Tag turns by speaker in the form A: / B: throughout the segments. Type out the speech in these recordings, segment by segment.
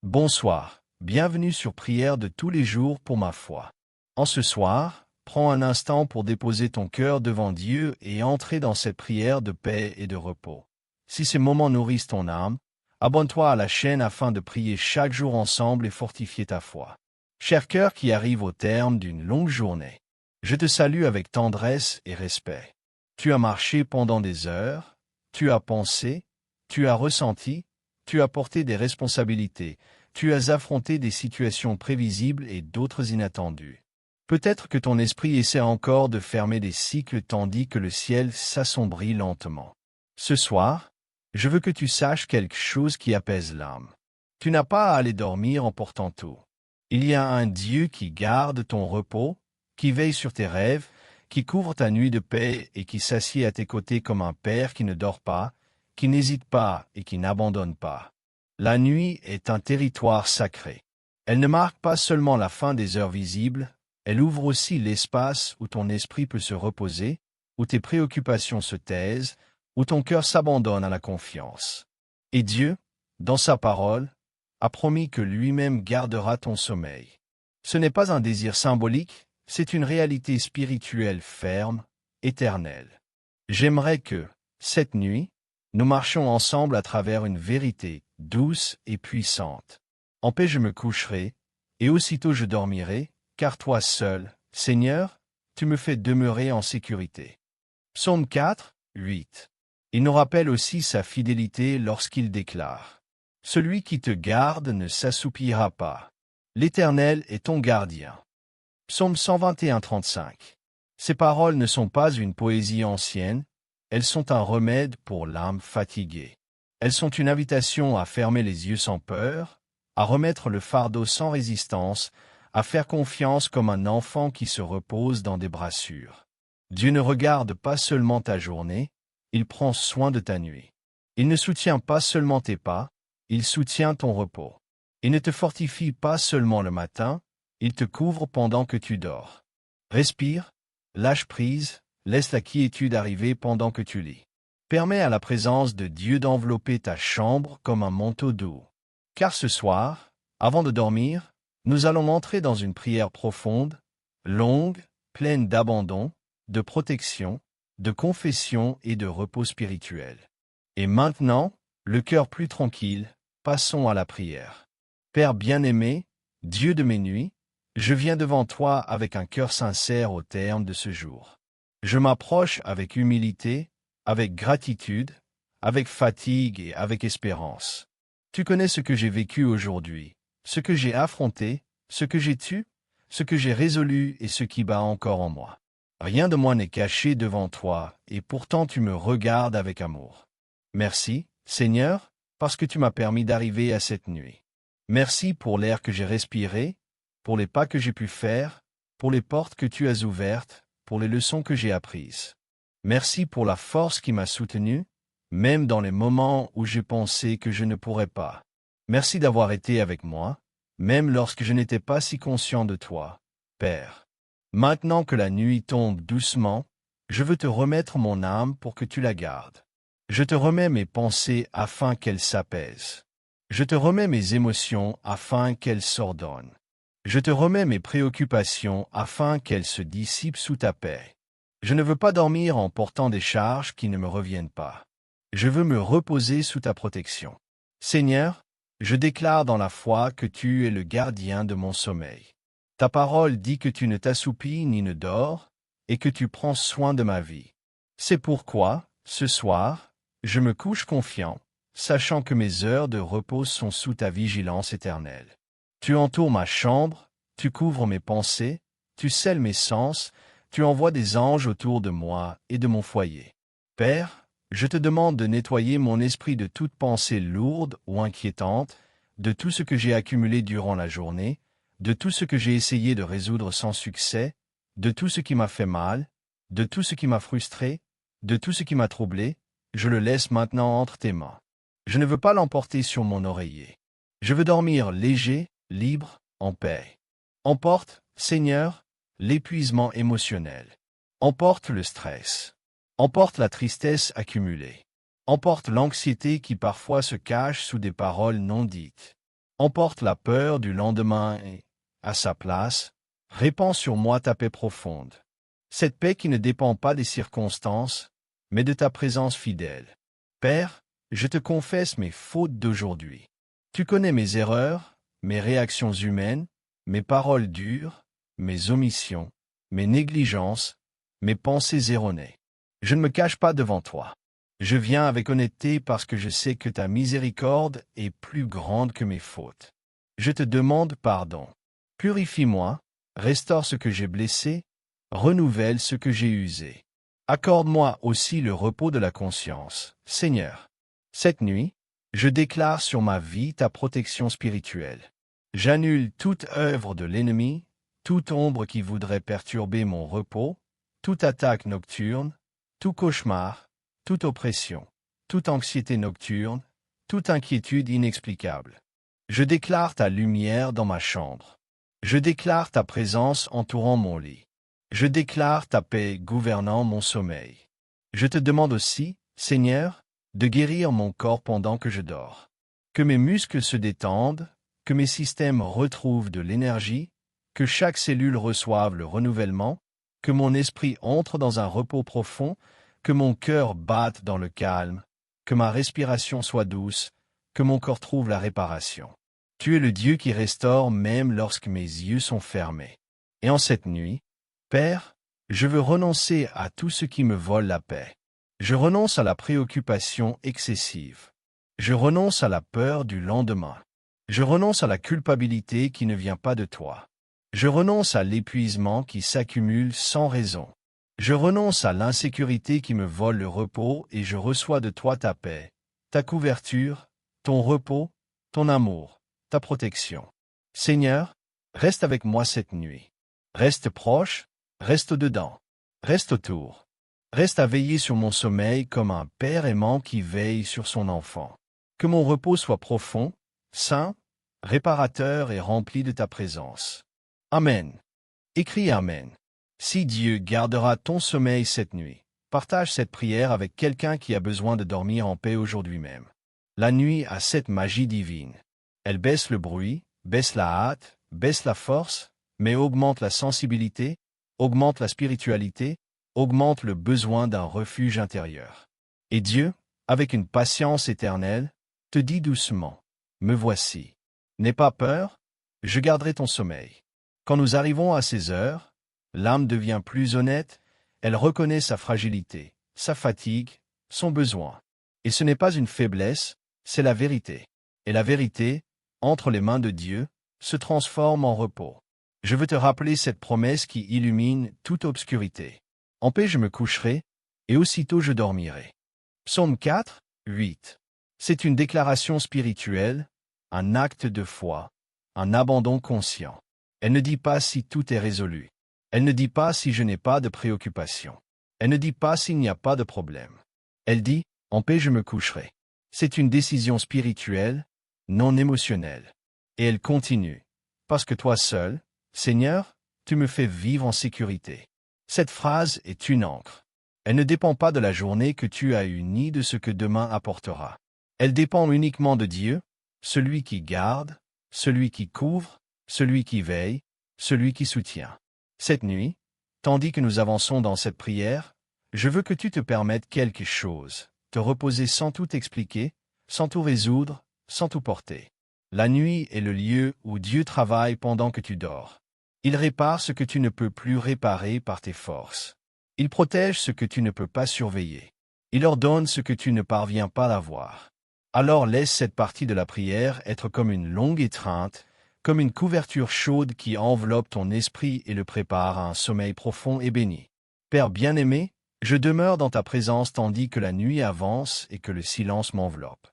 A: Bonsoir, bienvenue sur Prière de tous les jours pour ma foi. En ce soir, prends un instant pour déposer ton cœur devant Dieu et entrer dans cette prière de paix et de repos. Si ces moments nourrissent ton âme, abonne-toi à la chaîne afin de prier chaque jour ensemble et fortifier ta foi. Cher cœur qui arrive au terme d'une longue journée, je te salue avec tendresse et respect. Tu as marché pendant des heures, tu as pensé, tu as ressenti, tu as porté des responsabilités, tu as affronté des situations prévisibles et d'autres inattendues. Peut-être que ton esprit essaie encore de fermer des cycles tandis que le ciel s'assombrit lentement. Ce soir, je veux que tu saches quelque chose qui apaise l'âme. Tu n'as pas à aller dormir en portant tout. Il y a un Dieu qui garde ton repos, qui veille sur tes rêves, qui couvre ta nuit de paix et qui s'assied à tes côtés comme un père qui ne dort pas, qui n'hésite pas et qui n'abandonne pas. La nuit est un territoire sacré. Elle ne marque pas seulement la fin des heures visibles, elle ouvre aussi l'espace où ton esprit peut se reposer, où tes préoccupations se taisent, où ton cœur s'abandonne à la confiance. Et Dieu, dans sa parole, a promis que lui-même gardera ton sommeil. Ce n'est pas un désir symbolique, c'est une réalité spirituelle ferme, éternelle. J'aimerais que, cette nuit, nous marchions ensemble à travers une vérité douce et puissante. En paix je me coucherai, et aussitôt je dormirai, car toi seul, Seigneur, tu me fais demeurer en sécurité. Psaume 4, 8. Il nous rappelle aussi sa fidélité lorsqu'il déclare: Celui qui te garde ne s'assoupira pas. L'Éternel est ton gardien. Psaume 121, 35. Ces paroles ne sont pas une poésie ancienne, elles sont un remède pour l'âme fatiguée. Elles sont une invitation à fermer les yeux sans peur, à remettre le fardeau sans résistance, à faire confiance comme un enfant qui se repose dans des bras sûrs. Dieu ne regarde pas seulement ta journée, il prend soin de ta nuit. Il ne soutient pas seulement tes pas, il soutient ton repos. Il ne te fortifie pas seulement le matin, il te couvre pendant que tu dors. Respire, lâche prise, laisse la quiétude arriver pendant que tu lis. Permets à la présence de Dieu d'envelopper ta chambre comme un manteau doux. Car ce soir, avant de dormir, nous allons entrer dans une prière profonde, longue, pleine d'abandon, de protection, de confession et de repos spirituel. Et maintenant, le cœur plus tranquille, passons à la prière. Père bien-aimé, Dieu de mes nuits, je viens devant toi avec un cœur sincère au terme de ce jour. Je m'approche avec humilité, avec gratitude, avec fatigue et avec espérance. Tu connais ce que j'ai vécu aujourd'hui, ce que j'ai affronté, ce que j'ai tu, ce que j'ai résolu et ce qui bat encore en moi. Rien de moi n'est caché devant toi, et pourtant tu me regardes avec amour. Merci, Seigneur, parce que tu m'as permis d'arriver à cette nuit. Merci pour l'air que j'ai respiré, pour les pas que j'ai pu faire, pour les portes que tu as ouvertes, pour les leçons que j'ai apprises. Merci pour la force qui m'a soutenu, même dans les moments où j'ai pensé que je ne pourrais pas. Merci d'avoir été avec moi, même lorsque je n'étais pas si conscient de toi, Père. Maintenant que la nuit tombe doucement, je veux te remettre mon âme pour que tu la gardes. Je te remets mes pensées afin qu'elles s'apaisent. Je te remets mes émotions afin qu'elles s'ordonnent. Je te remets mes préoccupations afin qu'elles se dissipent sous ta paix. Je ne veux pas dormir en portant des charges qui ne me reviennent pas. Je veux me reposer sous ta protection. Seigneur, je déclare dans la foi que tu es le gardien de mon sommeil. Ta parole dit que tu ne t'assoupis ni ne dors, et que tu prends soin de ma vie. C'est pourquoi, ce soir, je me couche confiant, sachant que mes heures de repos sont sous ta vigilance éternelle. Tu entoures ma chambre, tu couvres mes pensées, tu scelles mes sens, tu envoies des anges autour de moi et de mon foyer. Père, je te demande de nettoyer mon esprit de toute pensée lourde ou inquiétante, de tout ce que j'ai accumulé durant la journée, de tout ce que j'ai essayé de résoudre sans succès, de tout ce qui m'a fait mal, de tout ce qui m'a frustré, de tout ce qui m'a troublé, je le laisse maintenant entre tes mains. Je ne veux pas l'emporter sur mon oreiller. Je veux dormir léger, libre, en paix. Emporte, Seigneur, l'épuisement émotionnel. Emporte le stress. Emporte la tristesse accumulée. Emporte l'anxiété qui parfois se cache sous des paroles non dites. emporte la peur du lendemain et, à sa place, répands sur moi ta paix profonde. Cette paix qui ne dépend pas des circonstances, mais de ta présence fidèle. Père, je te confesse mes fautes d'aujourd'hui. Tu connais mes erreurs, mes réactions humaines, mes paroles dures, mes omissions, mes négligences, mes pensées erronées. Je ne me cache pas devant toi. Je viens avec honnêteté parce que je sais que ta miséricorde est plus grande que mes fautes. Je te demande pardon. Purifie-moi, restaure ce que j'ai blessé, renouvelle ce que j'ai usé. Accorde-moi aussi le repos de la conscience, Seigneur. Cette nuit, je déclare sur ma vie ta protection spirituelle. J'annule toute œuvre de l'ennemi, toute ombre qui voudrait perturber mon repos, toute attaque nocturne, tout cauchemar, toute oppression, toute anxiété nocturne, toute inquiétude inexplicable. Je déclare ta lumière dans ma chambre. Je déclare ta présence entourant mon lit. Je déclare ta paix gouvernant mon sommeil. Je te demande aussi, Seigneur, de guérir mon corps pendant que je dors. Que mes muscles se détendent, que mes systèmes retrouvent de l'énergie, que chaque cellule reçoive le renouvellement, que mon esprit entre dans un repos profond, que mon cœur batte dans le calme, que ma respiration soit douce, que mon corps trouve la réparation. Tu es le Dieu qui restaure même lorsque mes yeux sont fermés. Et en cette nuit, Père, je veux renoncer à tout ce qui me vole la paix. Je renonce à la préoccupation excessive. Je renonce à la peur du lendemain. Je renonce à la culpabilité qui ne vient pas de toi. Je renonce à l'épuisement qui s'accumule sans raison. Je renonce à l'insécurité qui me vole le repos et je reçois de toi ta paix, ta couverture, ton repos, ton amour, ta protection. Seigneur, reste avec moi cette nuit. Reste proche, reste au-dedans, reste autour. Reste à veiller sur mon sommeil comme un père aimant qui veille sur son enfant. Que mon repos soit profond, sain, réparateur et rempli de ta présence. Amen. Écris Amen. Si Dieu gardera ton sommeil cette nuit, partage cette prière avec quelqu'un qui a besoin de dormir en paix aujourd'hui même. La nuit a cette magie divine. Elle baisse le bruit, baisse la hâte, baisse la force, mais augmente la sensibilité, augmente la spiritualité, augmente le besoin d'un refuge intérieur. Et Dieu, avec une patience éternelle, te dit doucement, « Me voici. N'aie pas peur, je garderai ton sommeil. » Quand nous arrivons à ces heures, l'âme devient plus honnête, elle reconnaît sa fragilité, sa fatigue, son besoin. Et ce n'est pas une faiblesse, c'est la vérité. Et la vérité, entre les mains de Dieu, se transforme en repos. Je veux te rappeler cette promesse qui illumine toute obscurité. En paix je me coucherai, et aussitôt je dormirai. Psaume 4, 8. C'est une déclaration spirituelle, un acte de foi, un abandon conscient. Elle ne dit pas si tout est résolu. Elle ne dit pas si je n'ai pas de préoccupation. Elle ne dit pas s'il n'y a pas de problème. Elle dit, en paix je me coucherai. C'est une décision spirituelle, non émotionnelle. Et elle continue, parce que toi seul, Seigneur, tu me fais vivre en sécurité. Cette phrase est une ancre. Elle ne dépend pas de la journée que tu as eue ni de ce que demain apportera. Elle dépend uniquement de Dieu, celui qui garde, celui qui couvre, celui qui veille, celui qui soutient. Cette nuit, tandis que nous avançons dans cette prière, je veux que tu te permettes quelque chose, te reposer sans tout expliquer, sans tout résoudre, sans tout porter. La nuit est le lieu où Dieu travaille pendant que tu dors. Il répare ce que tu ne peux plus réparer par tes forces. Il protège ce que tu ne peux pas surveiller. Il ordonne ce que tu ne parviens pas à voir. Alors laisse cette partie de la prière être comme une longue étreinte, comme une couverture chaude qui enveloppe ton esprit et le prépare à un sommeil profond et béni. Père bien-aimé, je demeure dans ta présence tandis que la nuit avance et que le silence m'enveloppe.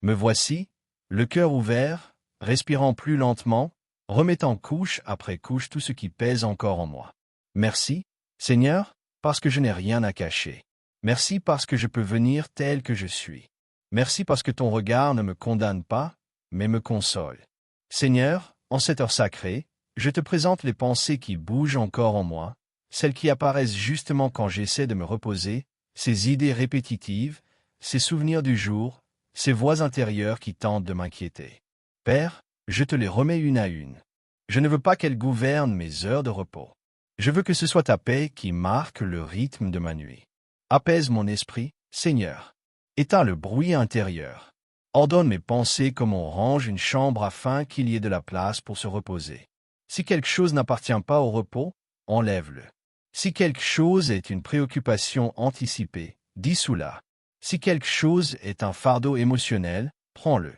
A: Me voici, le cœur ouvert, respirant plus lentement, remettant couche après couche tout ce qui pèse encore en moi. Merci, Seigneur, parce que je n'ai rien à cacher. Merci parce que je peux venir tel que je suis. Merci parce que ton regard ne me condamne pas, mais me console. Seigneur, en cette heure sacrée, je te présente les pensées qui bougent encore en moi, celles qui apparaissent justement quand j'essaie de me reposer, ces idées répétitives, ces souvenirs du jour, ces voix intérieures qui tentent de m'inquiéter. Père, Je te les remets une à une. Je ne veux pas qu'elles gouvernent mes heures de repos. Je veux que ce soit ta paix qui marque le rythme de ma nuit. Apaise mon esprit, Seigneur. Éteins le bruit intérieur. Ordonne mes pensées comme on range une chambre afin qu'il y ait de la place pour se reposer. Si quelque chose n'appartient pas au repos, enlève-le. Si quelque chose est une préoccupation anticipée, dissous-la. Si quelque chose est un fardeau émotionnel, prends-le.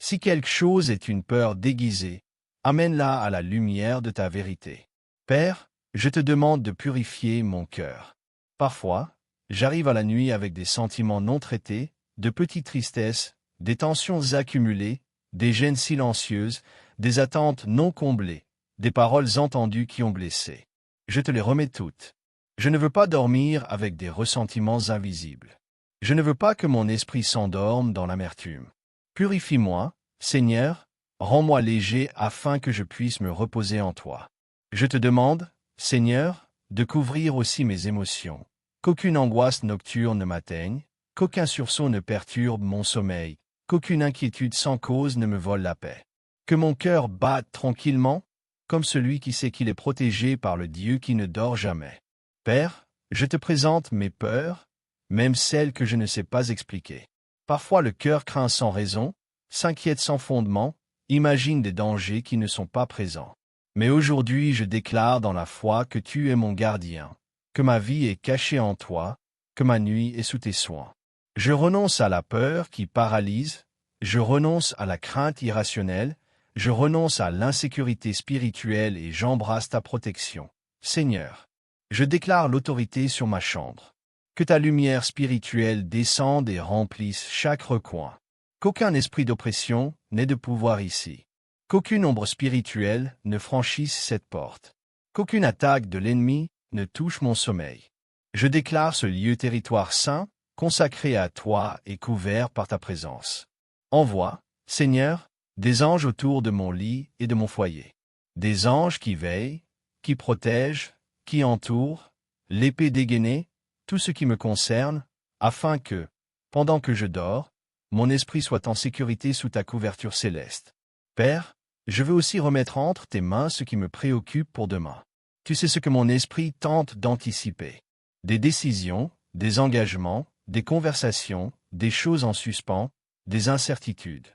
A: Si quelque chose est une peur déguisée, amène-la à la lumière de ta vérité. Père, je te demande de purifier mon cœur. Parfois, j'arrive à la nuit avec des sentiments non traités, de petites tristesses, des tensions accumulées, des gênes silencieuses, des attentes non comblées, des paroles entendues qui ont blessé. Je te les remets toutes. Je ne veux pas dormir avec des ressentiments invisibles. Je ne veux pas que mon esprit s'endorme dans l'amertume. Purifie-moi, Seigneur, rends-moi léger afin que je puisse me reposer en toi. Je te demande, Seigneur, de couvrir aussi mes émotions, qu'aucune angoisse nocturne ne m'atteigne, qu'aucun sursaut ne perturbe mon sommeil, qu'aucune inquiétude sans cause ne me vole la paix. Que mon cœur batte tranquillement, comme celui qui sait qu'il est protégé par le Dieu qui ne dort jamais. Père, je te présente mes peurs, même celles que je ne sais pas expliquer. Parfois le cœur craint sans raison, s'inquiète sans fondement, imagine des dangers qui ne sont pas présents. Mais aujourd'hui je déclare dans la foi que tu es mon gardien, que ma vie est cachée en toi, que ma nuit est sous tes soins. Je renonce à la peur qui paralyse, je renonce à la crainte irrationnelle, je renonce à l'insécurité spirituelle et j'embrasse ta protection. Seigneur, je déclare l'autorité sur ma chambre. Que ta lumière spirituelle descende et remplisse chaque recoin. Qu'aucun esprit d'oppression n'ait de pouvoir ici. Qu'aucune ombre spirituelle ne franchisse cette porte. Qu'aucune attaque de l'ennemi ne touche mon sommeil. Je déclare ce lieu territoire saint, consacré à toi et couvert par ta présence. Envoie, Seigneur, des anges autour de mon lit et de mon foyer. Des anges qui veillent, qui protègent, qui entourent, l'épée dégainée, tout ce qui me concerne, afin que, pendant que je dors, mon esprit soit en sécurité sous ta couverture céleste. Père, je veux aussi remettre entre tes mains ce qui me préoccupe pour demain. Tu sais ce que mon esprit tente d'anticiper. Des décisions, des engagements, des conversations, des choses en suspens, des incertitudes.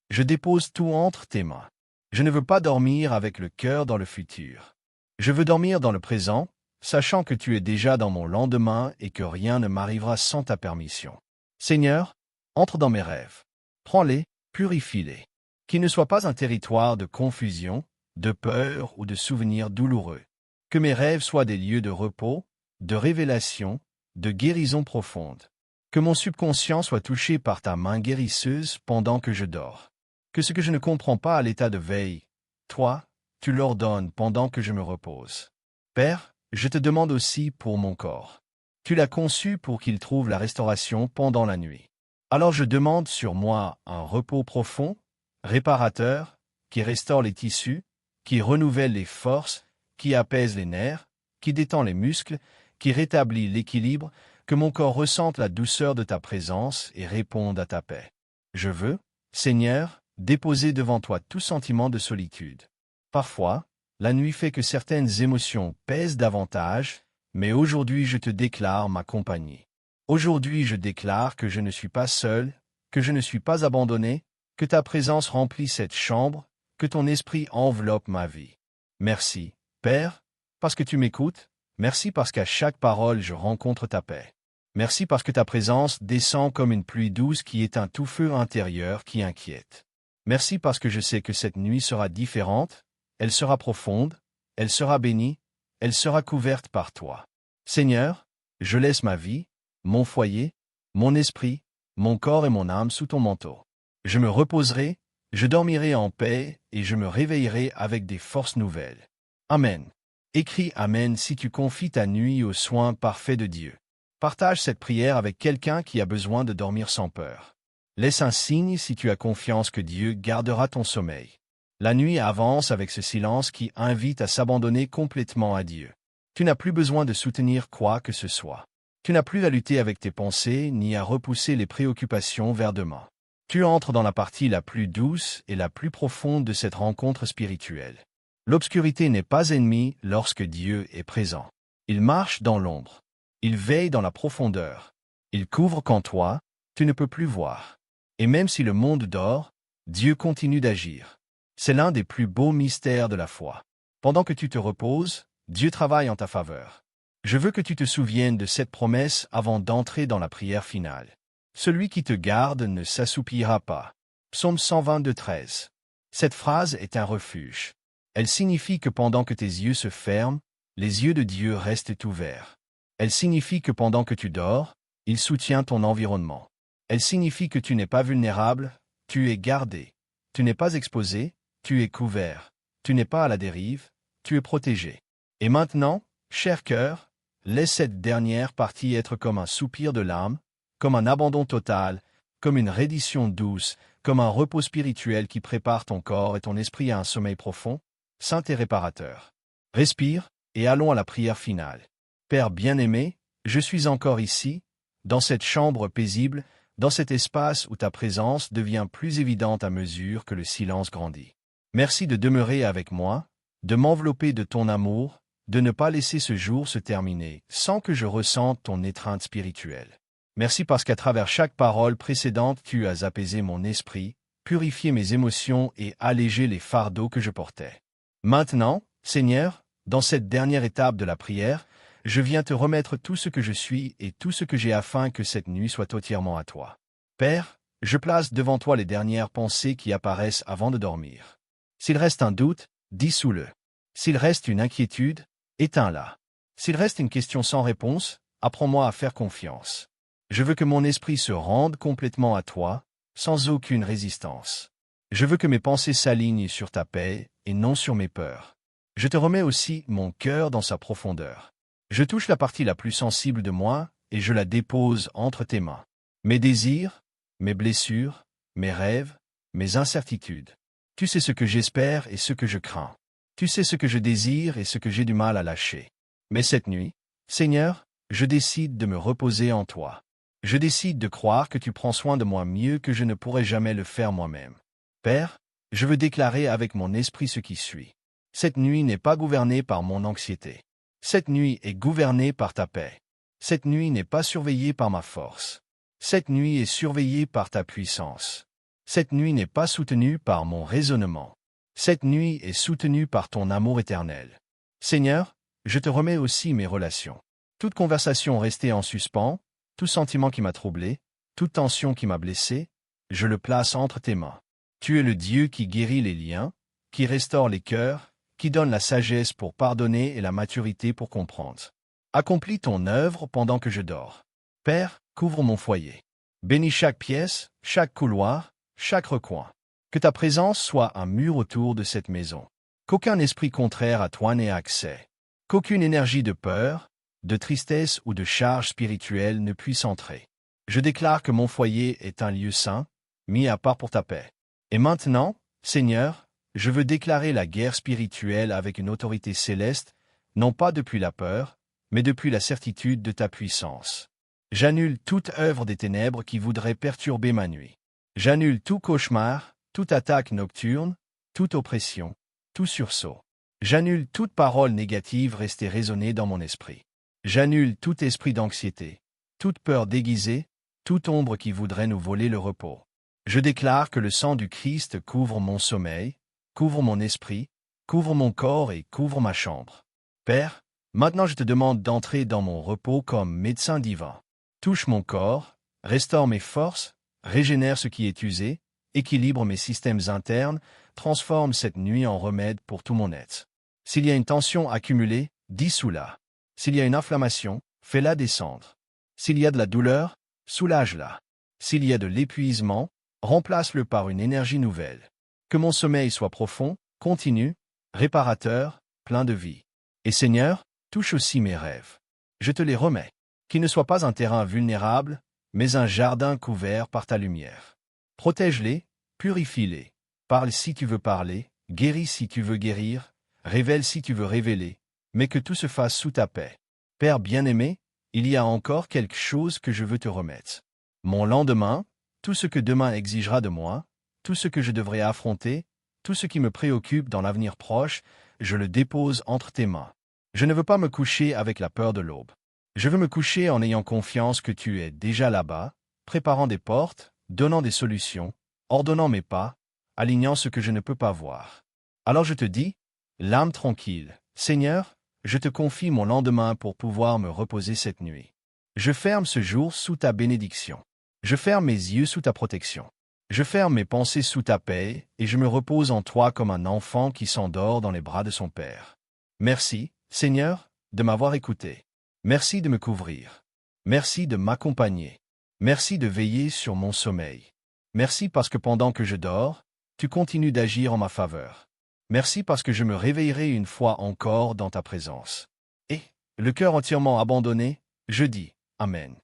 A: Je dépose tout entre tes mains. Je ne veux pas dormir avec le cœur dans le futur. Je veux dormir dans le présent, sachant que tu es déjà dans mon lendemain et que rien ne m'arrivera sans ta permission. Seigneur, entre dans mes rêves. Prends-les, purifie-les. Qu'ils ne soient pas un territoire de confusion, de peur ou de souvenirs douloureux. Que mes rêves soient des lieux de repos, de révélation, de guérison profonde. Que mon subconscient soit touché par ta main guérisseuse pendant que je dors. Que ce que je ne comprends pas à l'état de veille, toi, tu l'ordonnes pendant que je me repose. Père, je te demande aussi pour mon corps. Tu l'as conçu pour qu'il trouve la restauration pendant la nuit. Alors je demande sur moi un repos profond, réparateur, qui restaure les tissus, qui renouvelle les forces, qui apaise les nerfs, qui détend les muscles, qui rétablit l'équilibre, que mon corps ressente la douceur de ta présence et réponde à ta paix. Je veux, Seigneur, déposer devant toi tout sentiment de solitude. Parfois, la nuit fait que certaines émotions pèsent davantage, mais aujourd'hui je te déclare ma compagnie. Aujourd'hui je déclare que je ne suis pas seul, que je ne suis pas abandonné, que ta présence remplit cette chambre, que ton esprit enveloppe ma vie. Merci, Père, parce que tu m'écoutes, merci parce qu'à chaque parole je rencontre ta paix. Merci parce que ta présence descend comme une pluie douce qui éteint tout feu intérieur qui inquiète. Merci parce que je sais que cette nuit sera différente, elle sera profonde, elle sera bénie, elle sera couverte par toi. Seigneur, je laisse ma vie, mon foyer, mon esprit, mon corps et mon âme sous ton manteau. Je me reposerai, je dormirai en paix et je me réveillerai avec des forces nouvelles. Amen. Écris Amen si tu confies ta nuit aux soins parfaits de Dieu. Partage cette prière avec quelqu'un qui a besoin de dormir sans peur. Laisse un signe si tu as confiance que Dieu gardera ton sommeil. La nuit avance avec ce silence qui invite à s'abandonner complètement à Dieu. Tu n'as plus besoin de soutenir quoi que ce soit. Tu n'as plus à lutter avec tes pensées ni à repousser les préoccupations vers demain. Tu entres dans la partie la plus douce et la plus profonde de cette rencontre spirituelle. L'obscurité n'est pas ennemie lorsque Dieu est présent. Il marche dans l'ombre. Il veille dans la profondeur. Il couvre quand toi, tu ne peux plus voir. Et même si le monde dort, Dieu continue d'agir. C'est l'un des plus beaux mystères de la foi. Pendant que tu te reposes, Dieu travaille en ta faveur. Je veux que tu te souviennes de cette promesse avant d'entrer dans la prière finale. Celui qui te garde ne s'assoupira pas. Psaume 122:13. Cette phrase est un refuge. Elle signifie que pendant que tes yeux se ferment, les yeux de Dieu restent ouverts. Elle signifie que pendant que tu dors, il soutient ton environnement. Elle signifie que tu n'es pas vulnérable, tu es gardé. Tu n'es pas exposé, tu es couvert. Tu n'es pas à la dérive, tu es protégé. Et maintenant, cher cœur, laisse cette dernière partie être comme un soupir de l'âme, comme un abandon total, comme une reddition douce, comme un repos spirituel qui prépare ton corps et ton esprit à un sommeil profond, saint et réparateur. Respire, et allons à la prière finale. Père bien-aimé, je suis encore ici, dans cette chambre paisible, dans cet espace où ta présence devient plus évidente à mesure que le silence grandit. Merci de demeurer avec moi, de m'envelopper de ton amour, de ne pas laisser ce jour se terminer sans que je ressente ton étreinte spirituelle. Merci parce qu'à travers chaque parole précédente, tu as apaisé mon esprit, purifié mes émotions et allégé les fardeaux que je portais. Maintenant, Seigneur, dans cette dernière étape de la prière, je viens te remettre tout ce que je suis et tout ce que j'ai afin que cette nuit soit entièrement à toi. Père, je place devant toi les dernières pensées qui apparaissent avant de dormir. S'il reste un doute, dissous-le. S'il reste une inquiétude, éteins-la. S'il reste une question sans réponse, apprends-moi à faire confiance. Je veux que mon esprit se rende complètement à toi, sans aucune résistance. Je veux que mes pensées s'alignent sur ta paix et non sur mes peurs. Je te remets aussi mon cœur dans sa profondeur. Je touche la partie la plus sensible de moi et je la dépose entre tes mains. Mes désirs, mes blessures, mes rêves, mes incertitudes. Tu sais ce que j'espère et ce que je crains. Tu sais ce que je désire et ce que j'ai du mal à lâcher. Mais cette nuit, Seigneur, je décide de me reposer en toi. Je décide de croire que tu prends soin de moi mieux que je ne pourrais jamais le faire moi-même. Père, je veux déclarer avec mon esprit ce qui suit. Cette nuit n'est pas gouvernée par mon anxiété. Cette nuit est gouvernée par ta paix. Cette nuit n'est pas surveillée par ma force. Cette nuit est surveillée par ta puissance. Cette nuit n'est pas soutenue par mon raisonnement. Cette nuit est soutenue par ton amour éternel. Seigneur, je te remets aussi mes relations. Toute conversation restée en suspens, tout sentiment qui m'a troublé, toute tension qui m'a blessé, je le place entre tes mains. Tu es le Dieu qui guérit les liens, qui restaure les cœurs, qui donne la sagesse pour pardonner et la maturité pour comprendre. Accomplis ton œuvre pendant que je dors. Père, couvre mon foyer. Bénis chaque pièce, chaque couloir, chaque recoin. Que ta présence soit un mur autour de cette maison. Qu'aucun esprit contraire à toi n'ait accès. Qu'aucune énergie de peur, de tristesse ou de charge spirituelle ne puisse entrer. Je déclare que mon foyer est un lieu saint, mis à part pour ta paix. Et maintenant, Seigneur, je veux déclarer la guerre spirituelle avec une autorité céleste, non pas depuis la peur, mais depuis la certitude de ta puissance. J'annule toute œuvre des ténèbres qui voudrait perturber ma nuit. J'annule tout cauchemar, toute attaque nocturne, toute oppression, tout sursaut. J'annule toute parole négative restée résonnée dans mon esprit. J'annule tout esprit d'anxiété, toute peur déguisée, toute ombre qui voudrait nous voler le repos. Je déclare que le sang du Christ couvre mon sommeil, couvre mon esprit, couvre mon corps et couvre ma chambre. Père, maintenant je te demande d'entrer dans mon repos comme médecin divin. Touche mon corps, restaure mes forces, régénère ce qui est usé, équilibre mes systèmes internes, transforme cette nuit en remède pour tout mon être. S'il y a une tension accumulée, dissous-la. S'il y a une inflammation, fais-la descendre. S'il y a de la douleur, soulage-la. S'il y a de l'épuisement, remplace-le par une énergie nouvelle. Que mon sommeil soit profond, continu, réparateur, plein de vie. Et Seigneur, touche aussi mes rêves. Je te les remets. Qu'ils ne soient pas un terrain vulnérable, mais un jardin couvert par ta lumière. Protège-les, purifie-les. Parle si tu veux parler, guéris si tu veux guérir, révèle si tu veux révéler, mais que tout se fasse sous ta paix. Père bien-aimé, il y a encore quelque chose que je veux te remettre. Mon lendemain, Tout ce que demain exigera de moi, tout ce que je devrai affronter, tout ce qui me préoccupe dans l'avenir proche, je le dépose entre tes mains. Je ne veux pas me coucher avec la peur de l'aube. Je veux me coucher en ayant confiance que tu es déjà là-bas, préparant des portes, donnant des solutions, ordonnant mes pas, alignant ce que je ne peux pas voir. Alors je te dis, l'âme tranquille, Seigneur, je te confie mon lendemain pour pouvoir me reposer cette nuit. Je ferme ce jour sous ta bénédiction. Je ferme mes yeux sous ta protection. Je ferme mes pensées sous ta paix, et je me repose en toi comme un enfant qui s'endort dans les bras de son Père. Merci, Seigneur, de m'avoir écouté. Merci de me couvrir. Merci de m'accompagner. Merci de veiller sur mon sommeil. Merci parce que pendant que je dors, tu continues d'agir en ma faveur. Merci parce que je me réveillerai une fois encore dans ta présence. Et, le cœur entièrement abandonné, je dis Amen.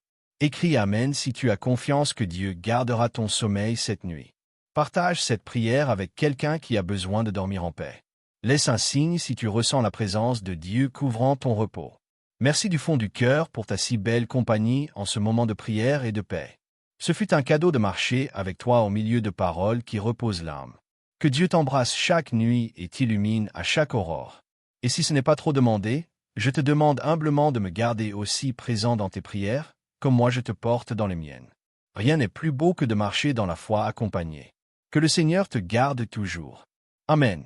A: Écris Amen si tu as confiance que Dieu gardera ton sommeil cette nuit. Partage cette prière avec quelqu'un qui a besoin de dormir en paix. Laisse un signe si tu ressens la présence de Dieu couvrant ton repos. Merci du fond du cœur pour ta si belle compagnie en ce moment de prière et de paix. Ce fut un cadeau de marcher avec toi au milieu de paroles qui reposent l'âme. Que Dieu t'embrasse chaque nuit et t'illumine à chaque aurore. Et si ce n'est pas trop demandé, je te demande humblement de me garder aussi présent dans tes prières, comme moi je te porte dans les miennes. Rien n'est plus beau que de marcher dans la foi accompagné. Que le Seigneur te garde toujours. Amen.